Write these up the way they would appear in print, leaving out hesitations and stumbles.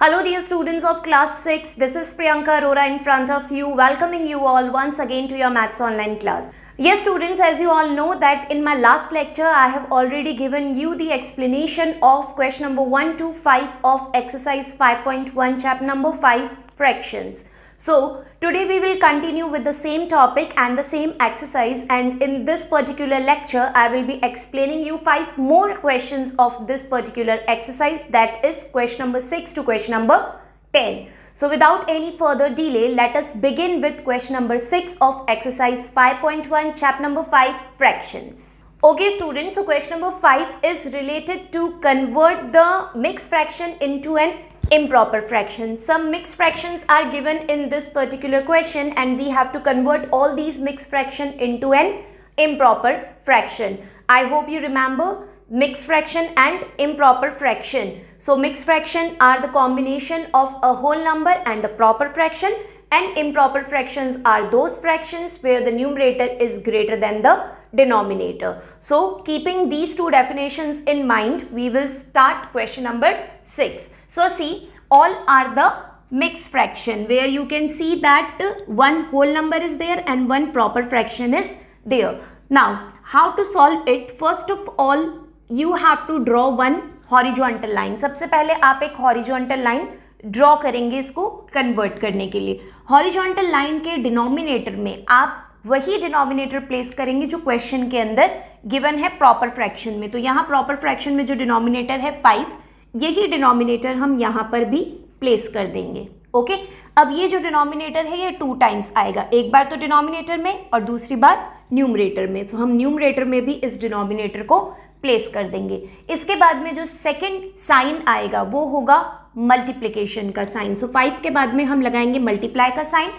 Hello dear students of class 6, this is Priyanka Arora in front of you, welcoming you all once again to your Maths Online class. Yes students, as you all know that in my last lecture I have already given you the explanation of question number 1 to 5 of exercise 5.1 chapter number 5 fractions. So today we will continue with the same topic and the same exercise, and in this particular lecture I will be explaining you 5 more questions of this particular exercise, that is question number 6 to question number 10. So without any further delay, let us begin with question number 6 of exercise 5.1 chapter number 5 fractions. Okay students, so question number 5 is related to convert the mixed fraction into an improper fraction. Some mixed fractions are given in this particular question and we have to convert all these mixed fraction into an improper fraction. I hope you remember mixed fraction and improper fraction. So mixed fraction are the combination of a whole number and a proper fraction, and improper fractions are those fractions where the numerator is greater than the denominator. So keeping these two definitions in mind, we will start question number 6. So see, all are the mixed fraction where you can see that one whole number is there and one proper fraction is there. Now how to solve it? First of all you have to draw one horizontal line. सबसे पहले आप एक horizontal line draw करेंगे इसको convert करने के लिए. Horizontal line के डिनोमिनेटर में आप वही डिनोमिनेटर प्लेस करेंगे जो क्वेश्चन के अंदर गिवन है प्रॉपर फ्रैक्शन में. तो यहाँ प्रॉपर फ्रैक्शन में जो डिनोमिनेटर है 5, यही डिनोमिनेटर हम यहाँ पर भी प्लेस कर देंगे. ओके, अब ये जो डिनोमिनेटर है ये 2 टाइम्स आएगा, एक बार तो डिनोमिनेटर में और दूसरी बार न्यूमरेटर में. तो हम न्यूमरेटर में भी इस डिनोमिनेटर को प्लेस कर देंगे. इसके बाद में जो सेकंड साइन आएगा वो होगा मल्टीप्लिकेशन का साइन. सो 5 के बाद में हम लगाएंगे मल्टीप्लाई का साइन.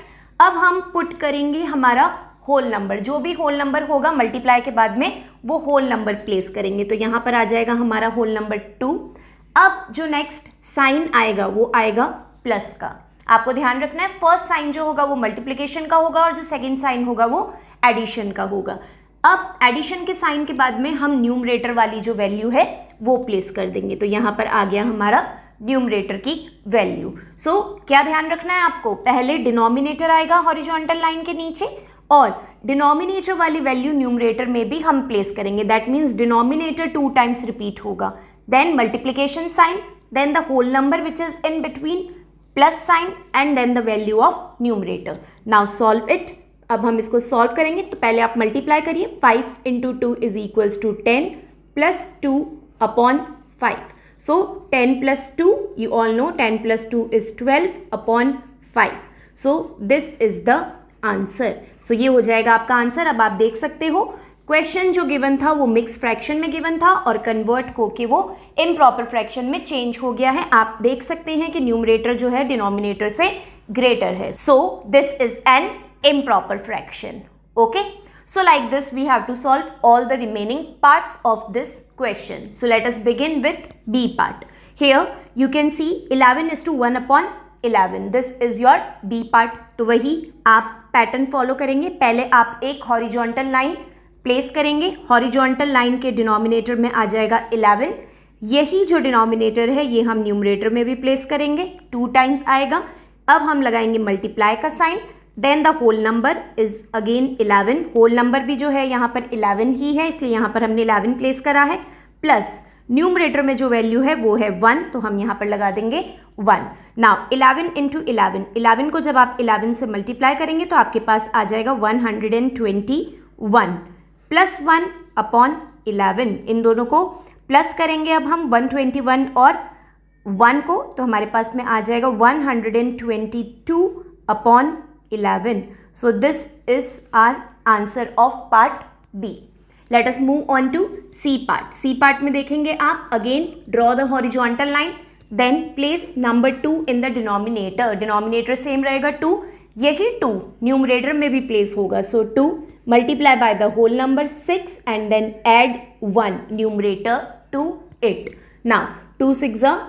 अब हम पुट करेंगे हमारा होल नंबर, जो भी होल नंबर होगा मल्टीप्लाई के बाद में वो होल नंबर प्लेस करेंगे. तो यहाँ पर आ जाएगा हमारा होल नंबर 2. अब जो नेक्स्ट साइन आएगा वो आएगा प्लस का. आपको ध्यान रखना है फर्स्ट साइन जो होगा वो मल्टीप्लिकेशन का होगा और जो सेकंड साइन होगा वो एडिशन का होगा. अब एडिशन के साइन के बाद में हम न्यूमरेटर वाली जो वैल्यू है वो प्लेस कर देंगे. तो यहाँ पर आ गया हमारा न्यूमरेटर की वैल्यू. सो क्या ध्यान रखना है आपको, पहले डिनोमिनेटर आएगा हॉरिजॉन्टल लाइन के नीचे और डिनोमिनेटर वाली वैल्यू न्यूमरेटर में भी हम प्लेस करेंगे. That means denominator 2 times repeat होगा, then multiplication sign, then the whole number which is in between, plus sign and then the value of numerator. Now solve it. अब हम इसको solve करेंगे तो पहले आप मल्टीप्लाई करिए. 5 into 2 is equals to 10 plus 2 upon 5. So 10 plus 2, you all know 10 plus 2 is 12 upon 5. So this is the answer. So ये हो जाएगा आपका आंसर. अब आप देख सकते हो क्वेश्चन जो गिवन था वो मिक्स फ्रैक्शन में गिवन था और कन्वर्ट होके वो इम्प्रॉपर फ्रैक्शन में चेंज हो गया है. आप देख सकते हैं कि न्यूमरेटर जो है डिनोमिनेटर से ग्रेटर है. So this is an improper fraction. Okay, so like this we have to solve all the remaining parts of this question. So let us begin with B part. Here you can see 11 is to 1 upon 11. This is your B part. तो वही आप pattern follow करेंगे. पहले आप एक horizontal line place करेंगे. Horizontal line के denominator में आ जाएगा 11. यही जो डिनोमिनेटर है ये हम न्यूमरेटर में भी प्लेस करेंगे, 2 टाइम्स आएगा. अब हम लगाएंगे मल्टीप्लाई का sign, then the whole number is again 11. Whole number भी जो है यहाँ पर 11 ही है, इसलिए यहाँ पर हमने 11 प्लेस करा है. प्लस न्यूमरेटर में जो वैल्यू है वो है 1, तो हम यहाँ पर लगा देंगे 1. नाउ 11 इंटू 11, 11 को जब आप 11 से मल्टीप्लाई करेंगे तो आपके पास आ जाएगा 121 प्लस 1 अपॉन 11. इन दोनों को प्लस करेंगे अब हम 121 और 1 को, तो हमारे पास में आ जाएगा 122 upon 11. So this is our answer of part B. Let us move on to C part. C part में देखेंगे आप again draw the horizontal line, then place number 2 in the denominator. Denominator same रहेगा 2, यही 2 numerator में भी place होगा. So 2 multiply by the whole number 6 and then add 1 numerator to it. Now 2 6 are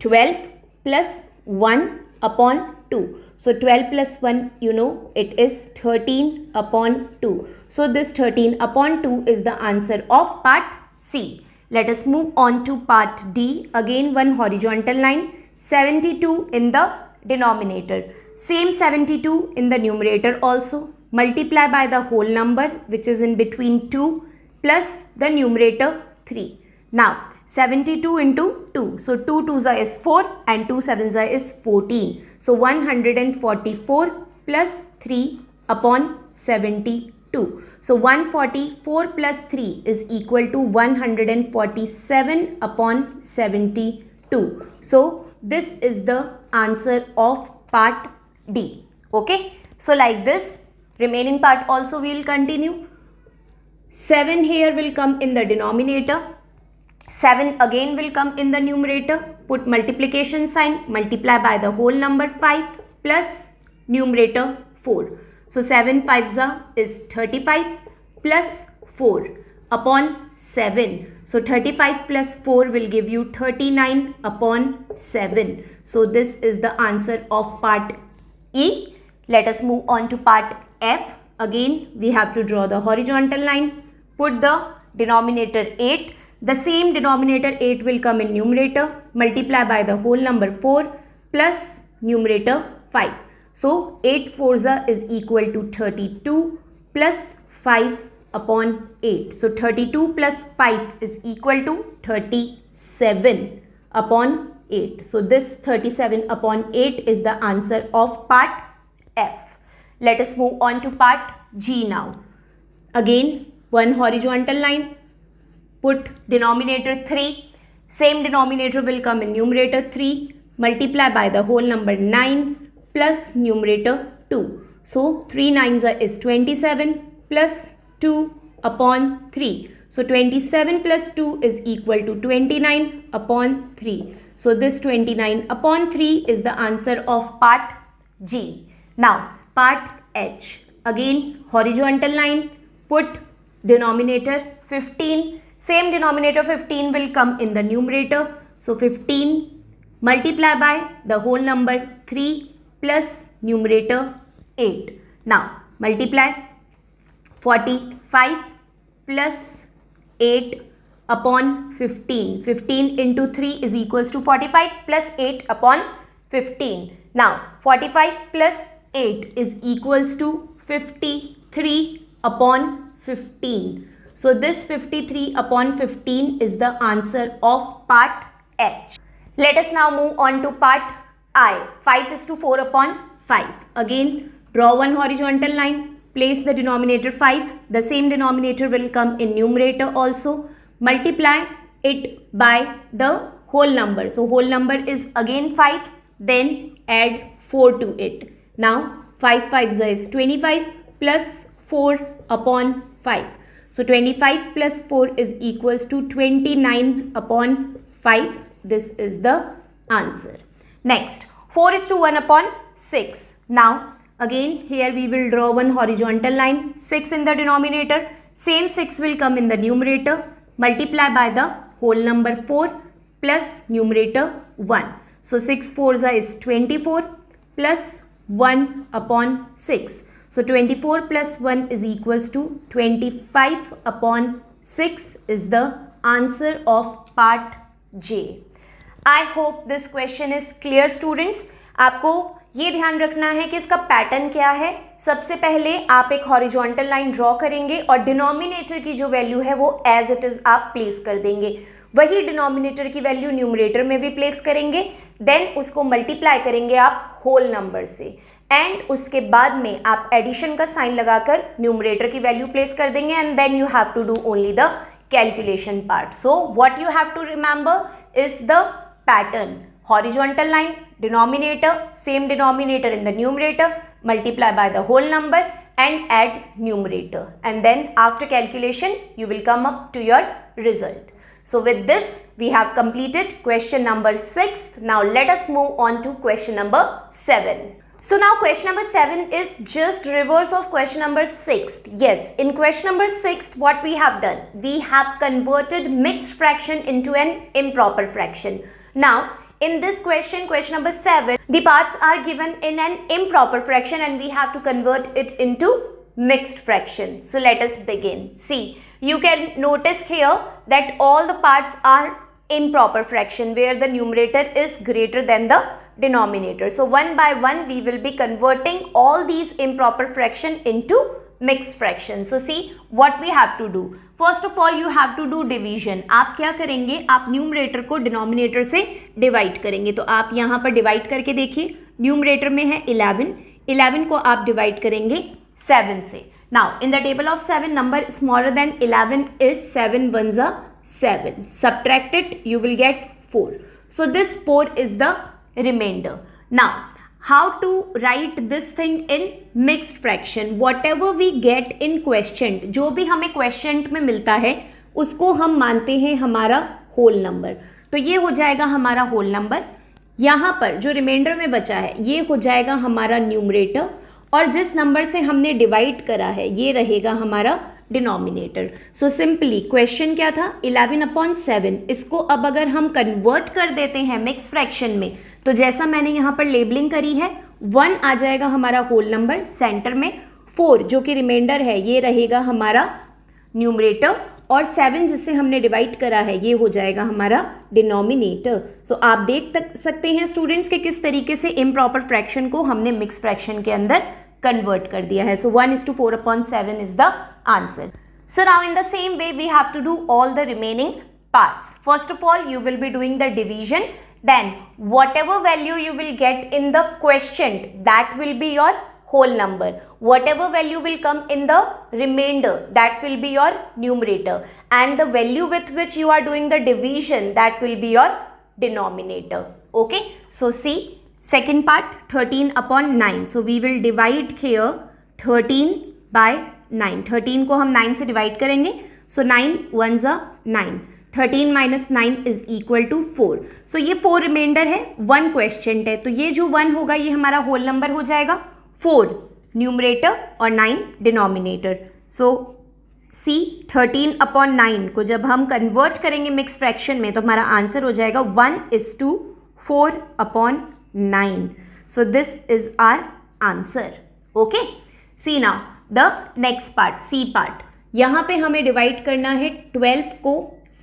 12 plus 1 upon 2. So 12 plus 1, you know, it is 13 upon 2. So this 13 upon 2 is the answer of part C. Let us move on to part D. Again one horizontal line. 72 in the denominator. Same 72 in the numerator also. Multiply by the whole number which is in between 2 plus the numerator 3. Now 72 into 2. So 2 2s is 4 and 2 7s is 14. So 144 plus 3 upon 72. So 144 plus 3 is equal to 147 upon 72. So this is the answer of part D. Okay. So like this, remaining part also we will continue. 7 here will come in the denominator. 7 again will come in the numerator. Put multiplication sign, multiply by the whole number 5 plus numerator 4. So 7 5s is 35 plus 4 upon 7. So 35 plus 4 will give you 39 upon 7. So this is the answer of part E. Let us move on to part F. Again we have to draw the horizontal line. Put the denominator 8. The same denominator 8 will come in numerator. Multiply by the whole number 4 plus numerator 5. So 8 4s is equal to 32 plus 5 upon 8. So 32 plus 5 is equal to 37 upon 8. So this 37 upon 8 is the answer of part F. Let us move on to part G now. Again one horizontal line. Put denominator 3. Same denominator will come in numerator 3. Multiply by the whole number 9 plus numerator 2. So 3 9s is 27 plus 2 upon 3. So 27 plus 2 is equal to 29 upon 3. So this 29 upon 3 is the answer of part G. Now part H. Again horizontal line. Put denominator 15. Same denominator 15 will come in the numerator. So 15 multiply by the whole number 3 plus numerator 8. Now multiply 45 plus 8 upon 15. 15 into 3 is equals to 45 plus 8 upon 15. Now 45 plus 8 is equals to 53 upon 15. So this 53 upon 15 is the answer of part H. Let us now move on to part I. 5 is to 4 upon 5. Again draw one horizontal line. Place the denominator 5. The same denominator will come in numerator also. Multiply it by the whole number. So whole number is again 5. Then add 4 to it. Now 5 5s is 25 plus 4 upon 5. So 25 plus 4 is equals to 29 upon 5. This is the answer. Next 4 is to 1 upon 6. Now again here we will draw one horizontal line. 6 in the denominator. Same 6 will come in the numerator. Multiply by the whole number 4 plus numerator 1. So 6 4s is 24 plus 1 upon 6. So 24 plus 1 is equals to 25 upon 6 is the answer of part J. I hope this question is clear students. आपको ये ध्यान रखना है कि इसका pattern क्या है. सबसे पहले आप एक हॉरिजॉन्टल लाइन ड्रॉ करेंगे और डिनोमिनेटर की जो वैल्यू है वो एज इट इज आप प्लेस कर देंगे. वही डिनोमिनेटर की वैल्यू न्यूमरेटर में भी प्लेस करेंगे. देन उसको मल्टीप्लाई करेंगे आप होल नंबर से एंड उसके बाद में आप एडिशन का साइन लगाकर न्यूमरेटर की वैल्यू प्लेस कर देंगे and then you have to do only the calculation part. So what you have to remember is the pattern. Horizontal line, denominator, same denominator in the numerator, multiply by the whole number and add numerator, and then after calculation you will come up to your result. So with this we have completed question number 6. Now let us move on to question number 7. So now question number 7 is just reverse of question number 6. Yes, in question number 6 what we have done, we have converted mixed fraction into an improper fraction. Now in this question, question number 7, the parts are given in an improper fraction and we have to convert it into mixed fraction. So let us begin. See, you can notice here that all the parts are improper fraction where the numerator is greater than the denominator. So one by one we will be converting all these improper fraction into mixed fraction. So see what we have to do. First of all you have to do division. आप क्या करेंगे, आप numerator को denominator से divide करेंगे. तो आप यहाँ पर डिवाइड करके देखिए, न्यूमरेटर में है 11, 11 को आप डिवाइड करेंगे 7 से. Now in the table of 7 number smaller than 11 is 7 ones are 7. Subtract it, you will get 4. So this 4 is the remainder. Now how to write this thing in mixed fraction? Whatever we get in quotient, जो भी हमें quotient में मिलता है उसको हम मानते हैं हमारा whole number. तो ये हो जाएगा हमारा whole number. यहाँ पर जो रिमाइंडर में बचा है ये हो जाएगा हमारा न्यूमरेटर, और जिस नंबर से हमने डिवाइड करा है ये रहेगा हमारा डिनोमिनेटर. सो सिंपली क्वेश्चन क्या था, 11/7. इसको अब अगर हम कन्वर्ट कर देते हैं मिक्स फ्रैक्शन में, तो जैसा मैंने यहाँ पर लेबलिंग करी है, 1 आ जाएगा हमारा होल नंबर सेंटर में, 4 जो कि रिमाइंडर है ये रहेगा हमारा न्यूमरेटर, और 7 जिससे हमने डिवाइड करा है ये हो जाएगा हमारा डिनोमिनेटर. सो आप देख सकते हैं स्टूडेंट्स कि किस तरीके से इम्प्रॉपर फ्रैक्शन को हमने मिक्स फ्रैक्शन के अंदर convert कर दिया है. So 1:4/7 is the answer. So now in the same way we have to do all the remaining parts. First of all you will be doing the division, then whatever value you will get in the quotient that will be your whole number, whatever value will come in the remainder that will be your numerator, and the value with which you are doing the division that will be your denominator. Okay, so see second part, 13/9. So we will divide here 13/9. 13 को हम 9 से divide करेंगे. So 9 ones are 9. 13 minus 9 is equal to 4. So ये 4 reminder है, 1 question है, तो ये जो 1 होगा ये हमारा होल नंबर हो जाएगा. 4 न्यूमरेटर और 9 डिनोमिनेटर. सो सी 13/9 को जब हम कन्वर्ट करेंगे मिक्स फ्रैक्शन में तो हमारा आंसर हो जाएगा 1:4/9. So this is our answer. Okay. See now the next part, C part. यहाँ पे हमें डिवाइड करना है 12 को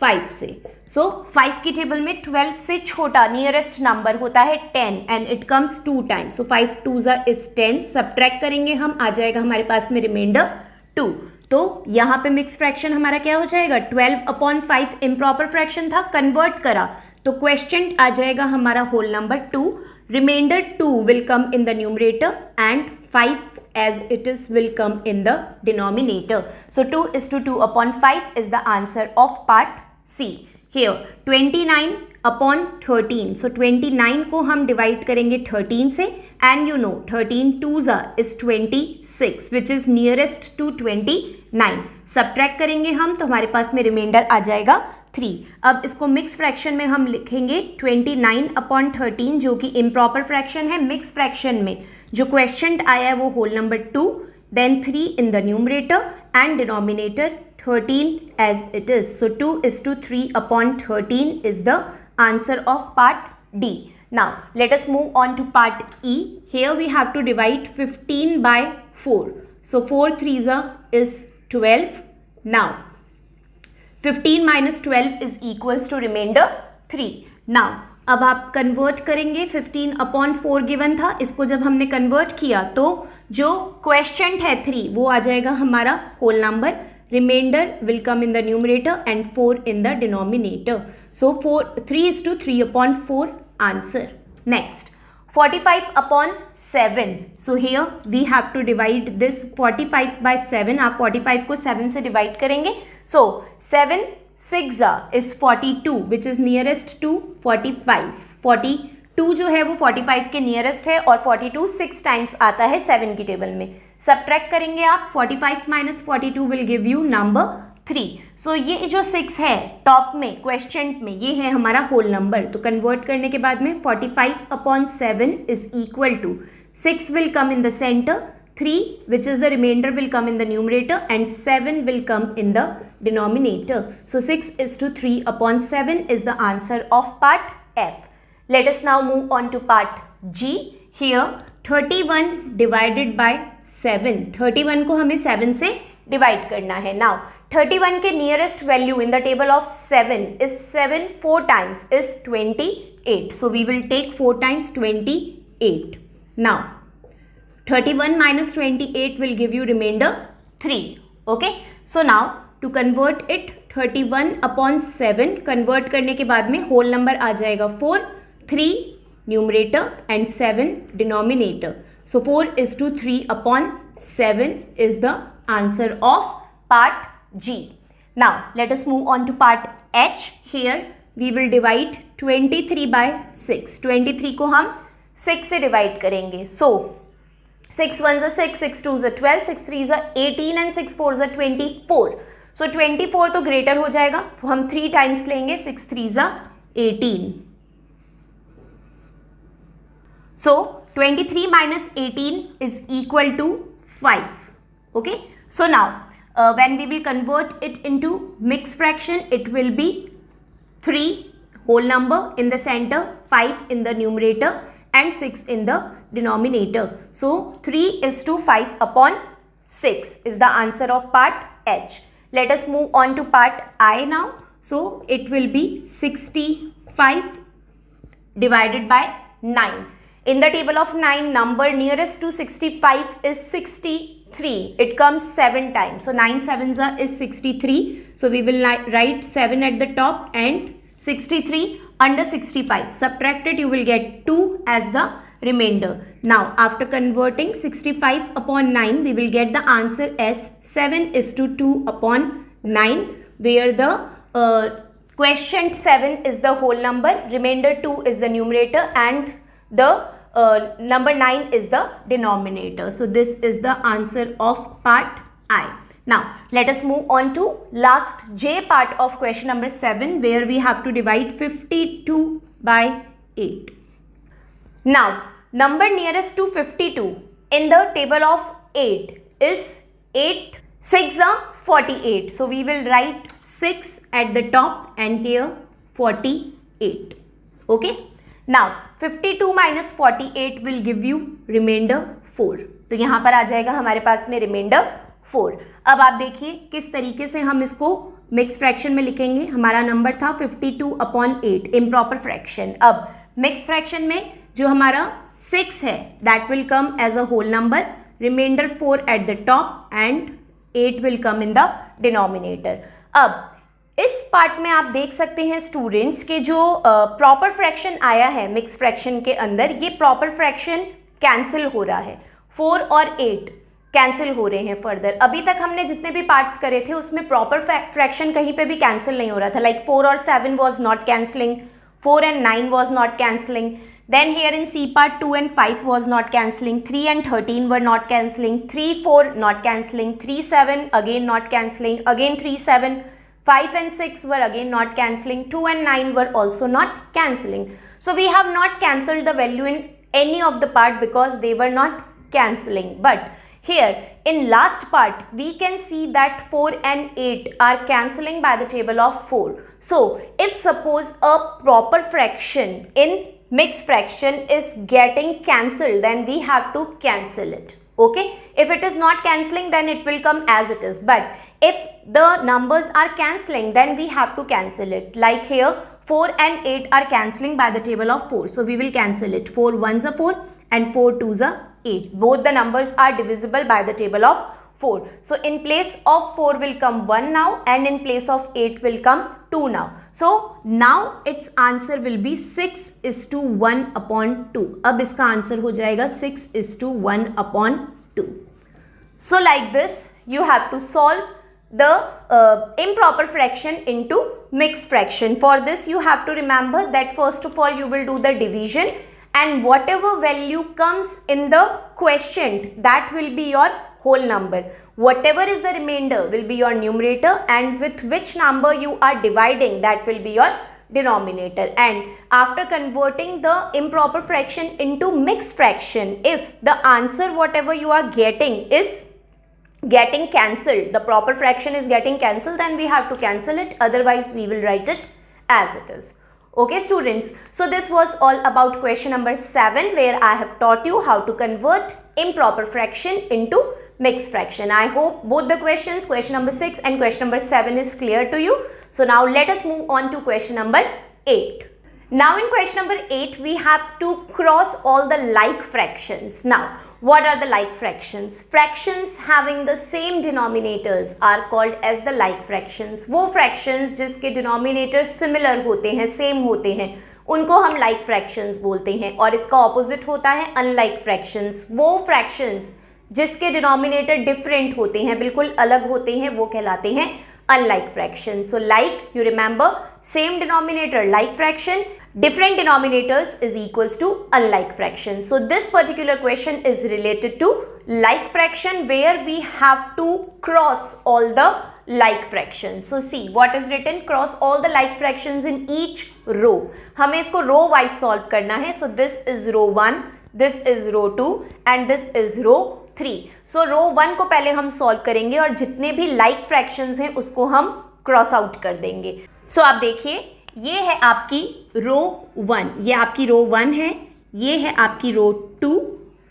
5 से. So 5 की टेबल में 12 से छोटा नियरेस्ट नंबर होता है 10 and it comes 2 times. So 5 2s is 10. Subtract करेंगे हम, आ जाएगा हमारे पास में रिमाइंडर 2. तो यहाँ पे मिक्स फ्रैक्शन हमारा क्या हो जाएगा, 12/5 इम्प्रॉपर फ्रैक्शन था, कन्वर्ट करा तो क्वेश्चन आ जाएगा हमारा whole number 2. Remainder 2 will come in the numerator and 5 as it is will come in the denominator. So 2:2/5 is the answer of part C. Here 29/13. So 29 को हम डिवाइड करेंगे 13 से, and you know 13 2s is 26 which is nearest to 29. Subtract करेंगे हम तो हमारे पास में reminder आ जाएगा 3. अब इसको मिक्स फ्रैक्शन में हम लिखेंगे 29/13 जो कि इम्प्रॉपर फ्रैक्शन है. मिक्स फ्रैक्शन में जो क्वेश्चन आया है वो whole number 2, then 3 in the numerator and denominator 13 as it is. So 2:3/13 is the answer of part D. Now let us move on to part E. Here we have to divide 15/4. So 4 3s is 12. Now 15 minus 12 is equals to remainder 3. Now अब आप convert करेंगे, 15/4 given था, इसको जब हमने convert किया तो जो क्वेश्चन है 3 वो आ जाएगा हमारा whole number. Remainder will come in the numerator and 4 in the denominator. So 3:3/4 answer. Next 45/7. So here we have to divide this 45/7. आप 45 को 7 से डिवाइड करेंगे. So 7 6 is 42 which is nearest to 45. 42 जो है वो 45 के नियरेस्ट है और 42 6 टाइम्स आता है 7 की टेबल में. सब्ट्रैक्ट करेंगे आप, 45 minus 42 will give you number 3. सो ये जो 6 है टॉप में क्वेश्चन में ये है हमारा होल नंबर. तो कन्वर्ट करने के बाद में 45/7 is equal to 6 will come in the center, 3 which is the remainder will come in the numerator and 7 will come in the denominator. So 6:3/7 is the answer of part F. Let us now move on to part G. Here 31 divided by 7. 31 को हमें 7 से divide करना है. Now 31 के nearest value in the table of 7 is 7 4 times is 28. So we will take 4 times 28. Now 31 minus 28 will give you remainder 3. Okay. So now to convert it 31 upon 7 convert करने के बाद में whole number आ जाएगा 4, 3 numerator and 7 denominator. So 4 is to 3 upon 7 is the answer of part G. Now let us move on to part H. Here we will divide 23 by 6. 23 को हम 6 से divide करेंगे. So 6 1 is 6, 6 2 is 12, 6 3 is 18 and 6 4 is 24. So 24 तो greater हो जाएगा, तो हम 3 times लेंगे. 6 3 is 18. So 23 minus 18 is equal to 5. Okay. So now when we will convert it into mixed fraction, it will be 3 whole number in the center, 5 in the numerator and 6 in the denominator. So 3 is to 5 upon 6 is the answer of part H. Let us move on to part I now. So it will be 65 divided by 9. In the table of 9, number nearest to 65 is 63. It comes 7 times. So 9 sevens is 63. So we will write 7 at the top and 63 under 65. Subtract it, you will get 2 as the remainder. Now after converting 65 upon 9, we will get the answer as 7 is to 2 upon 9, where the quotient 7 is the whole number, remainder 2 is the numerator and the number 9 is the denominator. So this is the answer of part I. Now let us move on to last J part of question number 7, where we have to divide 52 by 8. Now number nearest to 52 in the table of 8 is 8. 6 are 48. So we will write 6 at the top and here 48. Okay. Now 52 minus 48 will give you remainder 4. तो यहाँ पर आ जाएगा हमारे पास में remainder 4. अब आप देखिए किस तरीके से हम इसको मिक्स फ्रैक्शन में लिखेंगे. हमारा नंबर था 52 upon 8 इम्प्रॉपर फ्रैक्शन. अब मिक्स फ्रैक्शन में जो हमारा 6 है that will come as a whole number, remainder 4 at the top and 8 will come in the denominator. अब इस पार्ट में आप देख सकते हैं स्टूडेंट्स के जो प्रॉपर फ्रैक्शन आया है मिक्स फ्रैक्शन के अंदर, ये प्रॉपर फ्रैक्शन कैंसिल हो रहा है. 4 और 8 कैंसिल हो रहे हैं फर्दर. अभी तक हमने जितने भी पार्ट्स करे थे उसमें प्रॉपर फ्रैक्शन कहीं पे भी कैंसिल नहीं हो रहा था. लाइक 4 और 7 was not cancelling, 4 and 9 was not cancelling. Then here in C part 2 and 5 was not cancelling, 3 and 13 were not cancelling, 3 4 not cancelling, 3 7 again not cancelling, again 3 7, 5 and 6 were again not cancelling, 2 and 9 were also not cancelling. So we have not cancelled the value in any of the part because they were not cancelling. But here in last part we can see that 4 and 8 are cancelling by the table of 4. So if suppose a proper fraction in mixed fraction is getting cancelled, then we have to cancel it. Okay, if it is not cancelling then it will come as it is, but if the numbers are cancelling then we have to cancel it. Like here 4 and 8 are cancelling by the table of 4, so we will cancel it. 4 1s are 4 and 4 2s are 8. Both the numbers are divisible by the table of 4. So in place of 4 will come 1 now and in place of 8 will come 2 now. So now its answer will be 6 is to 1 upon 2. अब इसका answer हो जाएगा 6 is to 1 upon 2. So like this you have to solve the improper fraction into mixed fraction. For this you have to remember that first of all you will do the division and whatever value comes in the quotient that will be your whole number. Whatever is the remainder will be your numerator and with which number you are dividing that will be your denominator. And after converting the improper fraction into mixed fraction, if the answer whatever you are getting is getting cancelled, the proper fraction is getting cancelled, then we have to cancel it, otherwise we will write it as it is. Okay students, so this was all about question number 7 where I have taught you how to convert improper fraction into mixed fraction. I hope both the questions, question number 6 and question number 7 is clear to you. So now let us move on to question number 8. Now in question number 8, we have to cross all the like fractions. Now, what are the like fractions? Fractions having the same denominators are called as the like fractions. वो fractions जिसके denominators similar होते हैं, same होते हैं, उनको हम like fractions बोलते हैं. और इसका opposite होता है unlike fractions. वो fractions जिसके denominator different होते हैं, बिल्कुल अलग होते हैं, वो कहलाते हैं unlike fraction. So like, you remember, same denominator like fraction, different denominators is equals to unlike fraction. So this particular question is related to like fraction where we have to cross all the like fractions. So see what is written, cross all the like fractions in each row. हमें इसको row wise solve करना है. So this is row 1, this is row 2 and this is row 3. So row 1 को पहले हम solve करेंगे और जितने भी like fractions हैं उसको हम cross out कर देंगे. So आप देखिए, ये है आपकी रो 1, ये आपकी रो 1 है, ये है आपकी रो 2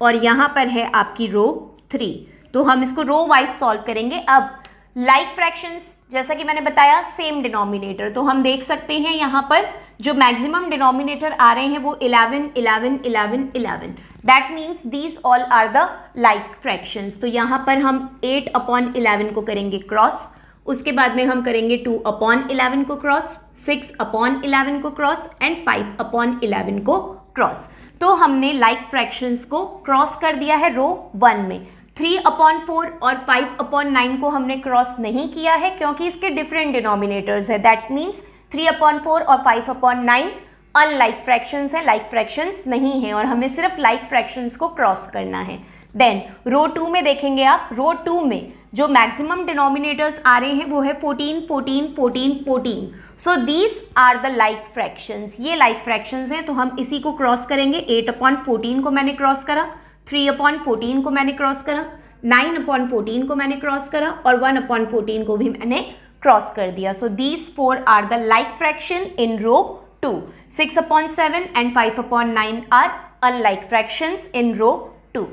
और यहाँ पर है आपकी रो 3. तो हम इसको रो वाइज सॉल्व करेंगे. अब लाइक फ्रैक्शंस जैसा कि मैंने बताया सेम डिनोमिनेटर, तो हम देख सकते हैं यहाँ पर जो मैक्सिमम डिनोमिनेटर आ रहे हैं वो 11, 11, 11, 11. That means these all are the like fractions. तो यहाँ पर हम 8/11 को करेंगे क्रॉस, उसके बाद में हम करेंगे 2/11 को क्रॉस, 6/11 को क्रॉस एंड 5/11 को क्रॉस. तो हमने लाइक फ्रैक्शंस को क्रॉस कर दिया है रो 1 में. 3/4 और 5/9 को हमने क्रॉस नहीं किया है क्योंकि इसके डिफरेंट डिनोमिनेटर्स है. दैट मीन्स 3/4 और 5/9 अनलाइक फ्रैक्शंस है, लाइक फ्रैक्शंस नहीं है और हमें सिर्फ लाइक फ्रैक्शंस को क्रॉस करना है. देन रो 2 में देखेंगे आप, रो 2 में जो मैक्सिमम डिनोमिनेटर्स आ रहे हैं वो है 14, 14, 14, 14. So these are the like fractions. ये लाइक फ्रैक्शंस हैं तो हम इसी को क्रॉस करेंगे. 8/14 को मैंने क्रॉस करा, 3/14 को मैंने क्रॉस करा, 9/14 को मैंने क्रॉस करा और 1/14 को भी मैंने क्रॉस कर दिया. So these 4 are the like fraction in row 2. 6/7 and 5/9 are unlike fractions in row 2.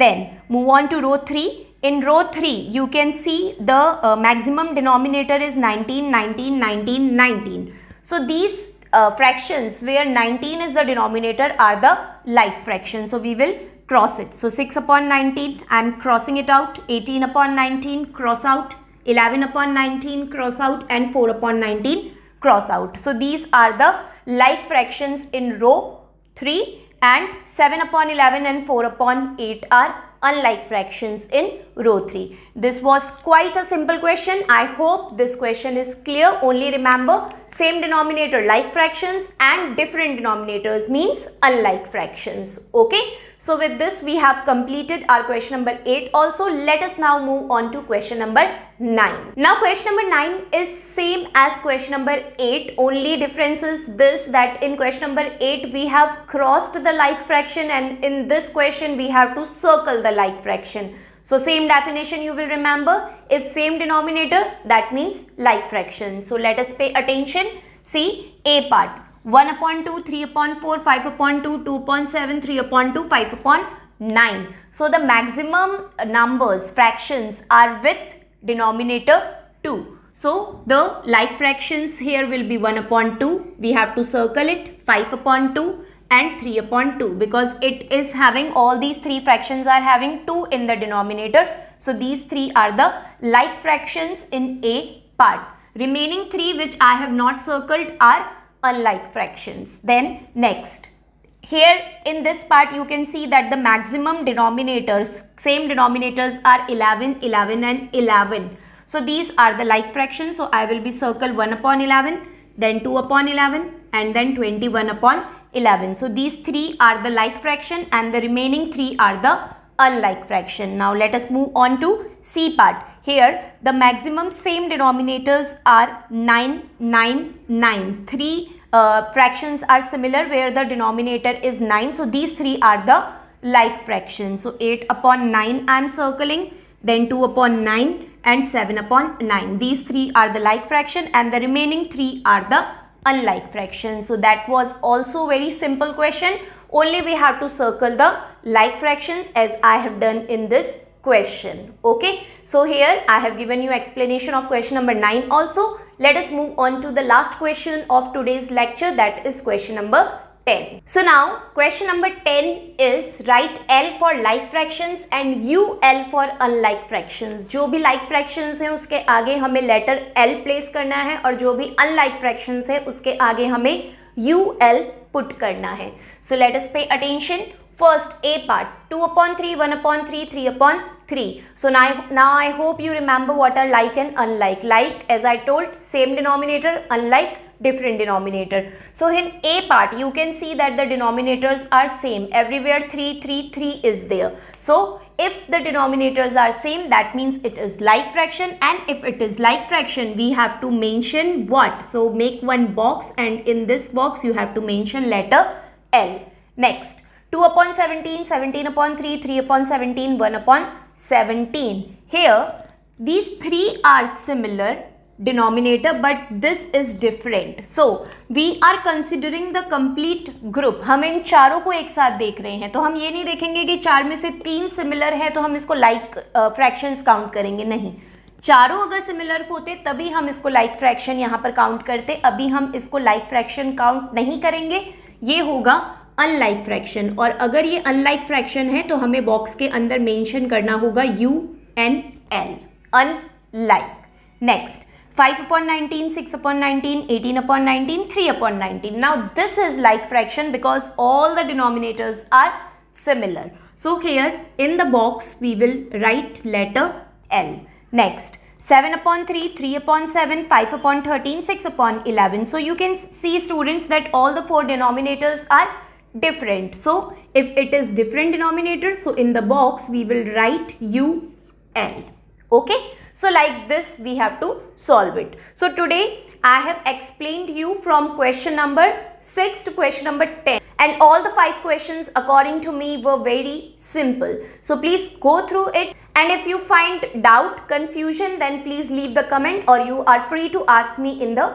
Then move on to row 3. In row 3 you can see the maximum denominator is 19, 19, 19, 19. So these fractions where 19 is the denominator are the like fractions. So we will cross it. So 6/19 I am crossing it out, 18/19 cross out, 11/19 cross out and 4/19 cross out. So these are the like fractions in row 3 and 7/11 and 4/8 are unlike fractions in row 3. This was quite a simple question. I hope this question is clear. Only remember, same denominator like fractions and different denominators means unlike fractions. Okay. So with this we have completed our question number 8 also. Let us now move on to question number 9. Now question number 9 is same as question number 8. Only difference is this, that in question number 8 we have crossed the like fraction and in this question we have to circle the like fraction. So same definition you will remember. If same denominator, that means like fraction. So let us pay attention. See A part. 1/2, 3/4, 5/2, 2/7, 3/2, 5/9. So the maximum numbers, fractions are with denominator 2. So the like fractions here will be 1/2. We have to circle it, 5/2 and 3/2 because it is having, all these three fractions are having 2 in the denominator. So these three are the like fractions in A part. Remaining 3 which I have not circled are unlike fractions. Then next, here in this part you can see that the maximum denominators, same denominators are 11, 11 and 11. So these are the like fractions. So I will be circle 1/11, then 2/11 and then 21/11. So these 3 are the like fraction and the remaining 3 are the unlike fraction. Now let us move on to C part. Here the maximum same denominators are 9, 9, 9. 3 fractions are similar where the denominator is 9. So these 3 are the like fractions. So 8/9 I am circling, then 2/9 and 7/9. These 3 are the like fraction and the remaining 3 are the unlike fractions. So that was also very simple question. Only we have to circle the like fractions as I have done in this question. Okay, so here I have given you explanation of question number 9 also. Let us move on to the last question of today's lecture, that is question number 10. So now question number 10 is write L for like fractions and UL for unlike fractions. जो भी like fractions हैं उसके आगे हमें letter L place करना है और जो भी unlike fractions है उसके आगे हमें UL put करना है. So let us pay attention. First A part, 2/3, 1/3, 3/3. So now I hope you remember what are like and unlike. Like, as I told, same denominator, unlike, different denominator. So in A part you can see that the denominators are same. Everywhere 3, 3, 3 is there. So if the denominators are same, that means it is like fraction, and if it is like fraction we have to mention what? So make one box, and in this box you have to mention letter L. Next, 2/17, 17/3, 3/17, 1/17. Here these three are similar denominator, but this is different. So we are considering the complete group. हम इन चारों को एक साथ देख रहे हैं, तो हम ये नहीं देखेंगे कि चार में से तीन सिमिलर है तो हम इसको लाइक फ्रैक्शंस काउंट करेंगे. नहीं, चारों अगर सिमिलर होते तभी हम इसको लाइक फ्रैक्शन यहाँ पर काउंट करते. अभी हम इसको लाइक फ्रैक्शन काउंट नहीं करेंगे, ये होगा अनलाइक फ्रैक्शन. और अगर ये अनलाइक फ्रैक्शन है तो हमें बॉक्स के अंदर मेंशन करना होगा UNL, unlike. Next, 5/19, 6/19, 18/19, 3/19. Now this is like fraction because all the denominators are similar. So here in the box we will write letter L. Next, 7/3, 3/7, 5/13, 6/11. So you can see, students, that all the four denominators are different. So if it is different denominators, so in the box we will write UL. Okay, so like this we have to solve it. So today I have explained you from question number 6 to question number 10, and all the 5 questions according to me were very simple. So please go through it, and if you find doubt, confusion, then please leave the comment, or you are free to ask me in the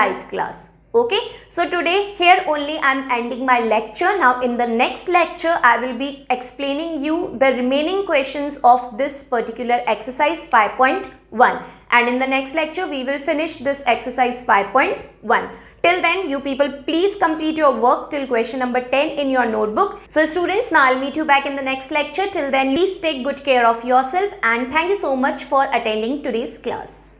live class. Okay, so today here only I am ending my lecture. Now in the next lecture I will be explaining you the remaining questions of this particular exercise 5.1, and in the next lecture we will finish this exercise 5.1. Till then, you people please complete your work till question number 10 in your notebook. So students, now I'll meet you back in the next lecture. Till then, please take good care of yourself, and thank you so much for attending today's class.